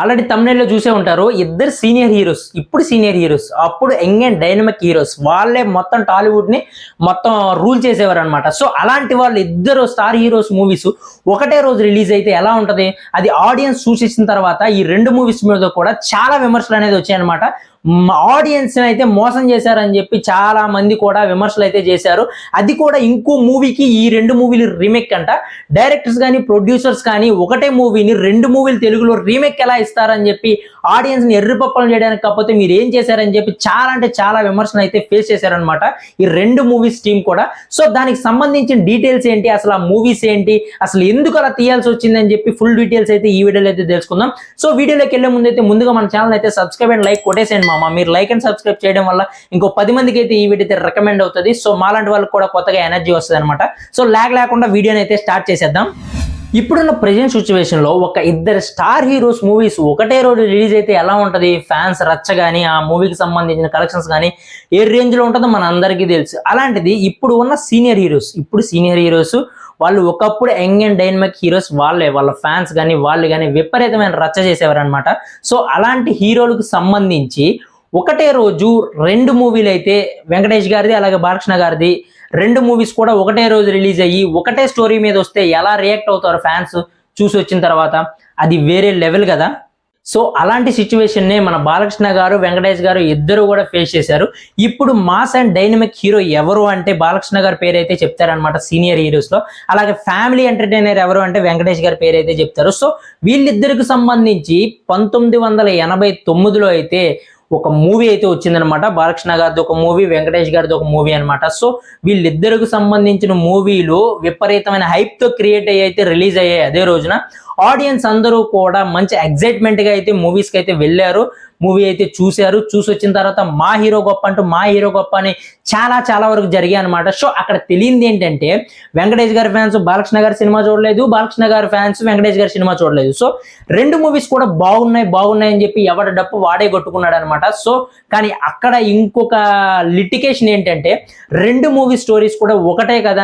Already తమ్నైల్లో చూసే ఉంటారు. ఇద్దరు సీనియర్ హీరోస్, ఇప్పుడు సీనియర్ హీరోస్, అప్పుడు యంగ్ అండ్ డైనమిక్ హీరోస్. వాళ్ళే మొత్తం టాలీవుడ్ ని మొత్తం రూల్ చేసేవారు అనమాట. సో అలాంటి వాళ్ళు ఇద్దరు స్టార్ హీరోస్ మూవీస్ ఒకటే రోజు రిలీజ్ అయితే ఎలా ఉంటది? అది ఆడియన్స్ చూసేసిన తర్వాత ఈ రెండు మూవీస్ మీద కూడా చాలా విమర్శలు అనేది వచ్చాయన్నమాట. ఆడియన్స్ అయితే మోసం చేశారని చెప్పి చాలా మంది కూడా విమర్శలు అయితే చేశారు. అది కూడా ఇంకో మూవీకి ఈ రెండు మూవీలు రీమేక్ అంట. డైరెక్టర్స్ కానీ ప్రొడ్యూసర్స్ కానీ ఒకటే మూవీని రెండు మూవీలు తెలుగులో రీమేక్ ఎలా ఇస్తారని చెప్పి ఆడియన్స్ ని ఎర్రిపప్పలు చేయడానికి కాకపోతే మీరు ఏం చేశారని చెప్పి చాలా అంటే చాలా విమర్శలు అయితే ఫేస్ చేశారనమాట ఈ రెండు మూవీస్ టీం కూడా. సో దానికి సంబంధించిన డీటెయిల్స్ ఏంటి, అసలు ఆ మూవీస్ ఏంటి, అసలు ఎందుకు అలా తీయాల్సి వచ్చిందని చెప్పి ఫుల్ డీటెయిల్స్ అయితే ఈ వీడియోలో అయితే తెలుసుకుందాం. సో వీడియోలోకి వెళ్ళే ముందు అయితే ముందుగా మన ఛానల్ అయితే సబ్స్క్రైబ్ అండ్ లైక్ కొట్టేసేయండి మామ. మీరు లైక్ అండ్ సబ్స్క్రైబ్ చేయడం వల్ల ఇంకో 10 మందికి అయితే ఈ వీడియో అయితే రికమెండ్ అవుతుంది. సో మాలాంటి వాళ్ళకి కూడా కొత్తగా ఎనర్జీ వస్తుంది అనమాట. సో లాగ్ లేకుండా వీడియోని అయితే స్టార్ట్ చేసేద్దాం. ఇప్పుడున్న ప్రెజెంట్ సిచ్యువేషన్ లో ఒక ఇద్దరు స్టార్ హీరోస్ మూవీస్ ఒకటే రోజు రిలీజ్ అయితే ఎలా ఉంటది? ఫ్యాన్స్ రచ్చ కానీ ఆ మూవీకి సంబంధించిన కలెక్షన్స్ కానీ ఏ రేంజ్ లో ఉంటుందో మన అందరికీ తెలుసు. అలాంటిది ఇప్పుడు ఉన్న సీనియర్ హీరోస్ వాళ్ళు ఒకప్పుడు యంగ్ అండ్ డైనమిక్ హీరోస్, వాళ్ళ ఫ్యాన్స్ కానీ వాళ్ళు కానీ విపరీతమైన రచ్చ చేసేవారు అనమాట. సో అలాంటి హీరోలకు సంబంధించి ఒకటే రోజు రెండు మూవీలు అయితే వెంకటేష్ గారిది అలాగే బాలకృష్ణ గారిది రెండు మూవీస్ కూడా ఒకటే రోజు రిలీజ్ అయ్యి ఒకటే స్టోరీ మీద వస్తే ఎలా రియాక్ట్ అవుతారు ఫ్యాన్స్ చూసి వచ్చిన తర్వాత? అది వేరే లెవెల్ కదా. సో అలాంటి సిచ్యువేషన్ నే మన బాలకృష్ణ గారు వెంకటేష్ గారు ఇద్దరు కూడా ఫేస్ చేశారు. ఇప్పుడు మాస్ అండ్ డైనమిక్ హీరో ఎవరు అంటే బాలకృష్ణ గారి పేరు అయితే చెప్తారనమాట సీనియర్ హీరోస్ లో. అలాగే ఫ్యామిలీ ఎంటర్టైనర్ ఎవరు అంటే వెంకటేష్ గారి పేరు అయితే చెప్తారు. సో వీళ్ళిద్దరికి సంబంధించి 1989లో అయితే ఒక మూవీ అయితే వచ్చిందనమాట. బాలకృష్ణ గారిది ఒక మూవీ, వెంకటేష్ గారిది ఒక మూవీ అనమాట. సో వీళ్ళిద్దరికి సంబంధించిన మూవీలు విపరీతమైన హైప్ తో క్రియేట్ అయ్యి అయితే రిలీజ్ అయ్యాయి అదే రోజున. ఆడియన్స్ అందరూ కూడా మంచి ఎక్సైట్మెంట్ గా అయితే మూవీస్కి అయితే వెళ్ళారు. మూవీ అయితే చూశారు. చూసి వచ్చిన తర్వాత మా హీరో గొప్ప అని చాలా వరకు జరిగాయి అనమాట. సో అక్కడ తెలియంది ఏంటంటే వెంకటేష్ గారి ఫ్యాన్స్ బాలకృష్ణ గారి సినిమా చూడలేదు, బాలకృష్ణ గారి ఫ్యాన్స్ వెంకటేష్ గారి సినిమా చూడలేదు. సో రెండు మూవీస్ కూడా బాగున్నాయి అని చెప్పి ఎవరి డప్పు వాడే కొట్టుకున్నాడు అనమాట. సో కానీ అక్కడ ఇంకొక లిటికేషన్ ఏంటంటే రెండు మూవీ స్టోరీస్ కూడా ఒకటే కదా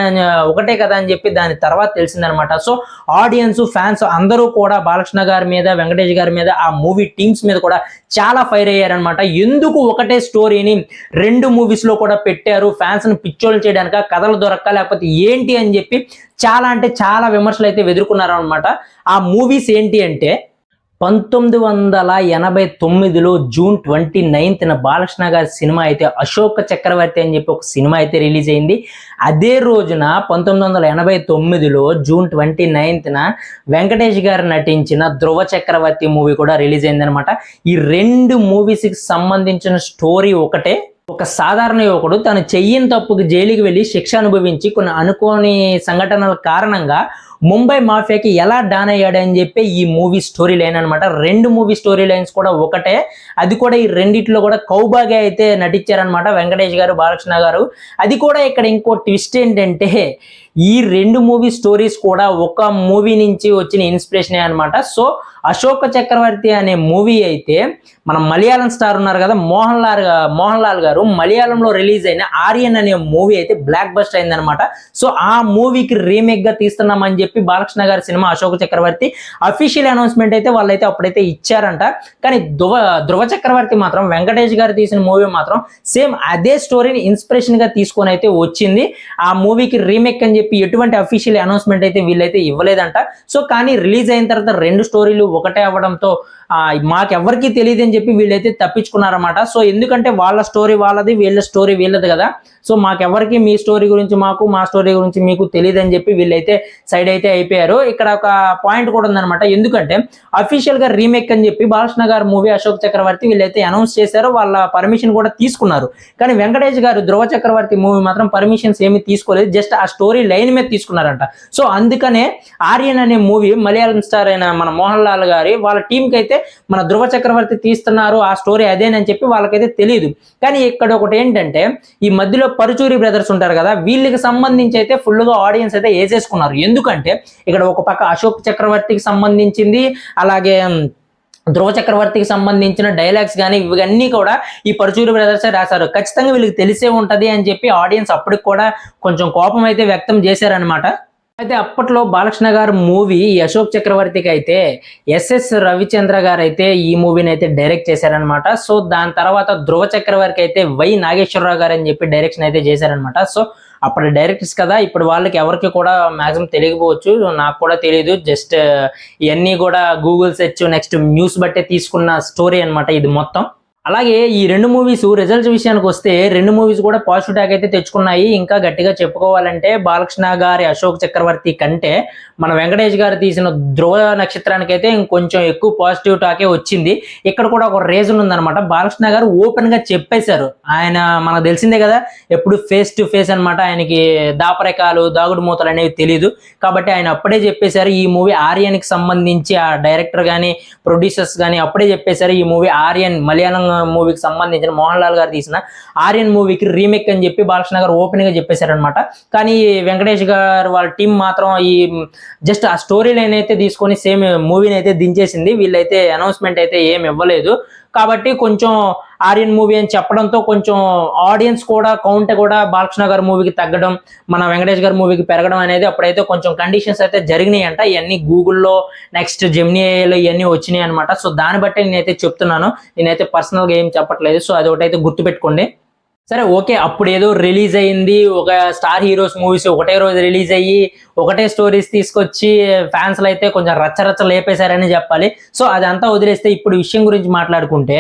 అని చెప్పి దాని తర్వాత తెలిసిందనమాట. సో ఆడియన్స్ ఫ్యాన్స్ అందరూ కూడా బాలకృష్ణ గారి మీద వెంకటేష్ గారి మీద ఆ మూవీ టీమ్స్ మీద కూడా చాలా ఫైర్ అయ్యారనమాట. ఎందుకు ఒకటే స్టోరీని రెండు మూవీస్ లో కూడా పెట్టారు? ఫ్యాన్స్ ని పిచ్చోళ్ళు చేయడానిక, కథలు దొరక్క, లేకపోతే ఏంటి అని చెప్పి చాలా అంటే చాలా విమర్శలు అయితే ఎదుర్కొన్నారు అనమాట. ఆ మూవీస్ ఏంటి అంటే 1989లో జూన్ 29న బాలకృష్ణ గారి సినిమా అయితే అశోక చక్రవర్తి అని చెప్పి ఒక సినిమా అయితే రిలీజ్ అయింది. అదే రోజున 1989లో జూన్ 29న వెంకటేష్ గారు నటించిన ధ్రువ చక్రవర్తి మూవీ కూడా రిలీజ్ అయింది అనమాట. ఈ రెండు మూవీస్కి సంబంధించిన స్టోరీ ఒకటే. ఒక సాధారణ యువకుడు తను చెయ్యని తప్పుకి జైలుకి వెళ్ళి శిక్ష అనుభవించి కొన్ని అనుకోని సంఘటనల కారణంగా ముంబై మాఫియాకి ఎలా డాన్ అయ్యాడని చెప్పి ఈ మూవీ స్టోరీ లైన్ అనమాట. రెండు మూవీ స్టోరీ లైన్స్ కూడా ఒకటే. అది కూడా ఈ రెండిట్లో కూడా కౌబాగా అయితే నటించారనమాట వెంకటేష్ గారు బాలకృష్ణ గారు. అది కూడా ఇక్కడ ఇంకో ట్విస్ట్ ఏంటంటే ఈ రెండు మూవీ స్టోరీస్ కూడా ఒక మూవీ నుంచి వచ్చిన ఇన్స్పిరేషన్ అనమాట. సో అశోక చక్రవర్తి అనే మూవీ అయితే మన మలయాళం స్టార్ ఉన్నారు కదా మోహన్ లాల్ గారు మలయాళంలో రిలీజ్ అయిన ఆర్యన్ అనే మూవీ అయితే బ్లాక్ బస్టర్ అయిందనమాట. సో ఆ మూవీకి రీమేక్ గా తీస్తున్నామని చెప్పి బాలకృష్ణ గారి సినిమా అశోక చక్రవర్తి అఫీషియల్ అనౌన్స్మెంట్ అయితే వాళ్ళైతే అప్పుడైతే ఇచ్చారంట. కానీ ధ్రువ చక్రవర్తి మాత్రం వెంకటేష్ గారు తీసిన మూవీ మాత్రం సేమ్ అదే స్టోరీని ఇన్స్పిరేషన్ గా తీసుకొని అయితే వచ్చింది. ఆ మూవీకి రీమేక్ అని చెప్పి ఎటువంటి అఫీషియల్ అనౌన్స్మెంట్ అయితే వీళ్ళైతే ఇవ్వలేదంట. సో కానీ రిలీజ్ అయిన తర్వాత రెండు స్టోరీలు ఒకటే అవ్వడంతో మాకెవ్వరికి తెలియదు అని చెప్పి వీళ్ళైతే తప్పించుకున్నారన్నమాట. సో ఎందుకంటే వాళ్ళ స్టోరీ వాళ్ళది, వీళ్ళ స్టోరీ వీళ్ళది కదా. సో మాకెవ్వరికి మీ స్టోరీ గురించి మాకు, మా స్టోరీ గురించి మీకు తెలియదు అని చెప్పి వీళ్ళైతే సైడ్ అయితే అయిపోయారు. ఇక్కడ ఒక పాయింట్ కూడా ఉందన్నమాట. ఎందుకంటే అఫీషియల్ గా రీమేక్ అని చెప్పి బాలకృష్ణ గారు మూవీ అశోక్ చక్రవర్తి వీళ్ళైతే అనౌన్స్ చేశారు, వాళ్ళ పర్మిషన్ కూడా తీసుకున్నారు. కానీ వెంకటేష్ గారు ధ్రువ చక్రవర్తి మూవీ మాత్రం పర్మిషన్స్ ఏమీ తీసుకోలేదు, జస్ట్ ఆ స్టోరీ లైన్ మీద తీసుకున్నారంట. సో అందుకనే ఆర్యన్ అనే మూవీ మలయాళం స్టార్ అయిన మన మోహన్ లాల్ గారి వాళ్ళ టీంకి అయితే మన ధ్రువ చక్రవర్తి తీస్తున్నారు ఆ స్టోరీ అదేనని చెప్పి వాళ్ళకైతే తెలియదు. కానీ ఇక్కడ ఒకటి ఏంటంటే ఈ మధ్యలో పరుచూరి బ్రదర్స్ ఉంటారు కదా, వీళ్ళకి సంబంధించి అయితే ఫుల్గా ఆడియన్స్ అయితే వేసేసుకున్నారు. ఎందుకంటే ఇక్కడ ఒక పక్క అశోక్ చక్రవర్తికి సంబంధించింది, అలాగే ధ్రువ చక్రవర్తికి సంబంధించిన డైలాగ్స్ కానీ ఇవన్నీ కూడా ఈ పరుచూరి బ్రదర్సే రాశారు. ఖచ్చితంగా వీళ్ళకి తెలిసే ఉంటది అని చెప్పి ఆడియన్స్ అప్పటికి కూడా కొంచెం కోపం అయితే వ్యక్తం చేశారనమాట. అయితే అప్పట్లో బాలకృష్ణ గారు మూవీ ఈ అశోక్ చక్రవర్తికి అయితే ఎస్ఎస్ రవిచంద్ర గారు అయితే ఈ మూవీని అయితే డైరెక్ట్ చేశారనమాట. సో దాని తర్వాత ధ్రువ చక్రవర్తి అయితే వై నాగేశ్వరరావు గారు అని చెప్పి డైరెక్షన్ అయితే చేశారనమాట. సో అప్పుడు డైరెక్టర్స్ కదా, ఇప్పుడు వాళ్ళకి ఎవరికి కూడా మాక్సిమం తెలియకపోవచ్చు, నాకు కూడా తెలియదు. జస్ట్ ఇవన్నీ కూడా గూగుల్ సెర్చ్ నెక్స్ట్ న్యూస్ బట్టే తీసుకున్న స్టోరీ అనమాట ఇది మొత్తం. అలాగే ఈ రెండు మూవీస్ రిజల్ట్స్ విషయానికి వస్తే రెండు మూవీస్ కూడా పాజిటివ్ టాక్ అయితే తెచ్చుకున్నాయి. ఇంకా గట్టిగా చెప్పుకోవాలంటే బాలకృష్ణ గారి అశోక్ చక్రవర్తి కంటే మన వెంకటేష్ గారు తీసిన ధ్రువ నక్షత్రానికి అయితే ఇంకొంచెం ఎక్కువ పాజిటివ్ టాకే వచ్చింది. ఇక్కడ కూడా ఒక రీజన్ ఉందన్నమాట. బాలకృష్ణ గారు ఓపెన్ గా చెప్పేశారు, ఆయన మనకు తెలిసిందే కదా ఎప్పుడు ఫేస్ టు ఫేస్ అనమాట, ఆయనకి దాపరికాలు దాగుడు మూతలు అనేవి తెలియదు. కాబట్టి ఆయన అప్పుడే చెప్పేశారు ఈ మూవీ ఆర్యన్కి సంబంధించి, ఆ డైరెక్టర్ కానీ ప్రొడ్యూసర్స్ కానీ అప్పుడే చెప్పేశారు ఈ మూవీ ఆర్యన్ మలయాళం మూవీకి సంబంధించిన మోహన్ లాల్ గారు తీసిన ఆర్యన్ మూవీకి రీమేక్ అని చెప్పి బాలకృష్ణ గారు ఓపెన్ గా చెప్పేశారనమాట. కానీ వెంకటేష్ గారు వాళ్ళ టీం మాత్రం ఈ జస్ట్ ఆ స్టోరీ లైన్ అయితే తీసుకొని సేమ్ మూవీని అయితే దించేసింది. వీళ్ళైతే అనౌన్స్మెంట్ అయితే ఏం ఇవ్వలేదు. కాబట్టి కొంచెం ఆర్యన్ మూవీ అని చెప్పడంతో కొంచెం ఆడియన్స్ కూడా కౌంట్ కూడా బాలకృష్ణ గారి మూవీకి తగ్గడం, మన వెంకటేష్ గారి మూవీకి పెరగడం అనేది అప్పుడైతే కొంచెం కండిషన్స్ అయితే జరిగినాయి అంట. ఇవన్నీ గూగుల్లో నెక్స్ట్ జెమినీలో ఇవన్నీ వచ్చినాయి అనమాట. సో దాన్ని బట్టి నేనైతే చెప్తున్నాను, నేనైతే పర్సనల్గా ఏం చెప్పట్లేదు. సో అది ఒకటైతే గుర్తుపెట్టుకోండి. సరే ఓకే, అప్పుడు ఏదో రిలీజ్ అయ్యింది, ఒక స్టార్ హీరోస్ మూవీస్ ఒకటే రోజు రిలీజ్ అయ్యి ఒకటే స్టోరీస్ తీసుకొచ్చి ఫ్యాన్స్లు అయితే కొంచెం రచ్చరచ్చ లేపేశారని చెప్పాలి. సో అదంతా వదిలేస్తే ఇప్పుడు విషయం గురించి మాట్లాడుకుంటే,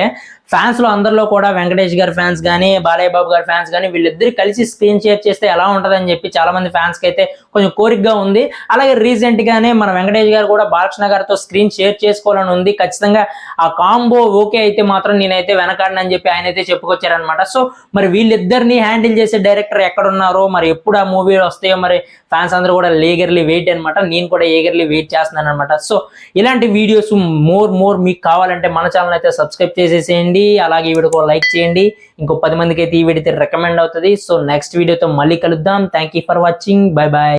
ఫ్యాన్స్లో అందరిలో కూడా వెంకటేష్ గారి ఫ్యాన్స్ కానీ బాలయ్య బాబు గారి ఫ్యాన్స్ కానీ వీళ్ళిద్దరు కలిసి స్క్రీన్ షేర్ చేస్తే ఎలా ఉంటుందని చెప్పి చాలా మంది ఫ్యాన్స్కి అయితే కొంచెం కోరికగా ఉంది. అలాగే రీసెంట్గానే మన వెంకటేష్ గారు కూడా బాలకృష్ణ గారితో స్క్రీన్ షేర్ చేసుకోవాలని ఉంది. ఖచ్చితంగా ఆ కాంబో ఓకే అయితే మాత్రం నేనైతే వెనకాడనని చెప్పి ఆయన అయితే చెప్పుకొచ్చారనమాట. సో మరి వీళ్ళిద్దరిని హ్యాండిల్ చేసే డైరెక్టర్ ఎక్కడున్నారో, మరి ఎప్పుడు ఆ మూవీ వస్తాయో మరి ఫ్యాన్స్ అందరూ కూడా ఈగర్లీ వెయిట్ అనమాట. నేను కూడా ఈగర్లీ వెయిట్ చేస్తున్నాను అనమాట. సో ఇలాంటి వీడియోస్ మోర్ మీకు కావాలంటే మన ఛానల్ అయితే సబ్స్క్రైబ్ చేసేసేయండి. అలాగే ఈ వీడియోకి లైక్ చేయండి. ఇంకో 10 మందికి అయితే ఈ వీడియో రికమెండ్ అవుతుంది. సో నెక్స్ట్ వీడియోతో మళ్ళీ కలుద్దాం. Thank you for watching. Bye bye.